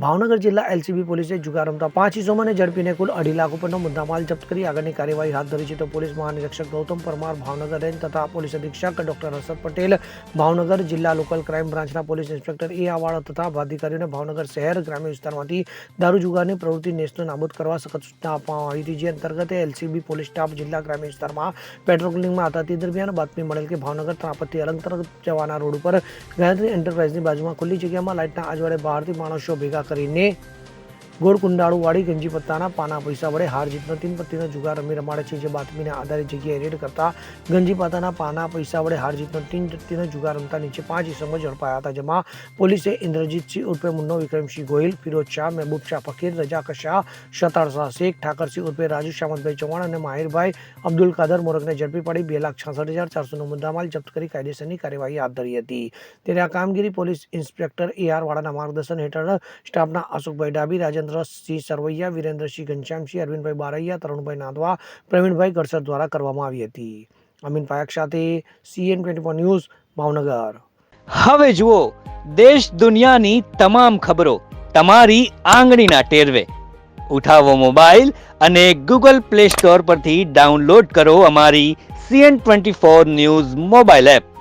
ભાવનગર જિલ્લા એલસીબી પોલીસે જુગાર રમતા 5 ઇસમોને ઝડપીને કુલ 2.5 લાખ રૂપિયાનો મુદ્દામાલ જપ્ત કરી આગળની કાર્યવાહી હાથ ધરી છે. તો પોલીસ મહાનિરીક્ષક ગૌતમ પરમાર ભાવનગર રેન્જ તથા પોલીસ અધિક્ષક ડોક્ટર હર્ષદ પટેલ ભાવનગર જિલ્લા લોકલ ક્રાઇમ બ્રાન્ચના પોલીસ ઇન્સ્પેક્ટર એ આવાળા તથા અધિકારીઓને ભાવનગર શહેર ગ્રામ્ય વિસ્તારમાંથી દારૂ જુગારની પ્રવૃત્તિ નેસ્તો નાબૂદ કરવા સખત સૂચના આપવામાં આવી હતી. જે અંતર્ગત એલસીબી પોલીસ સ્ટાફ જિલ્લા ગ્રામ્ય વિસ્તારમાં પેટ્રોલિંગમાં હતા. તે દરમિયાન બાતમી મળેલ કે ભાવનગર ત્રાપથી અલંગ તરફ જવાના રોડ ઉપર ગાયત્રી એન્ટરપ્રાઇઝની બાજુમાં ખુલ્લી જગ્યામાં લાઇટના અજવાળે બહારથી માણસો ભેગા કરીને ગોળ કુંડાળુ વાળી ગંજી પત્તાના પાના પૈસા વડે હાર જીતનો 3 પત્તીનો જુગાર રમી રમાડે છે. જે બાતમીને આધારે જગ્યાએ રેડ કરતા ગંજી પત્તાના પાના પૈસા વડે હાર જીતનો 3 પત્તીનો જુગાર રમતા નીચે 5 ઇસમો ઝડપાયા હતા. જેમાં પોલીસે ઇન્દ્રજીતસિંહ ઉર્ફે મુન્નો વિક્રમસિંહ ગોહિલ, ફિરોજ શાહ, મહેબૂબ શાહ ફકીર, રજાક શાહ, શતાર શાહ શેખ, ઠાકરસિંહ ઉર્ફે રાજુ શામતભાઈ ચૌહાણ અને માહિરભાઈ અબ્દુલ કાદર મોરકને ઝડપી પાડી 2,66,400નો મુદ્દામાલ જપ્ત કરી કાયદેસરની કાર્યવાહી હાથ ધરી હતી. ત્યારે આ કામગીરી પોલીસ ઇન્સ્પેક્ટર AR વાળાના માર્ગદર્શન હેઠળ સ્ટાફના અશોકભાઈ ડાબી, રાજેન્દ્રસિંહ સરવૈયા, વિરેન્દ્રસિંહ ઘનશ્યામસિંહ, અરવિંદભાઈ બારૈયા, તરુણભાઈ નાંદવા, પ્રવીણભાઈ ગડસર દ્વારા કરવામાં આવી હતી. અમીન પાયક સાથે CN24 ન્યૂઝ ભાવનગર. હવે જુઓ દેશ દુનિયાની તમામ ખબરો તમારી આંગળીના ટેરવે. ઉઠાવો મોબાઈલ અને Google Play Store પરથી ડાઉનલોડ કરો અમારી CN24 ન્યૂઝ મોબાઈલ એપ.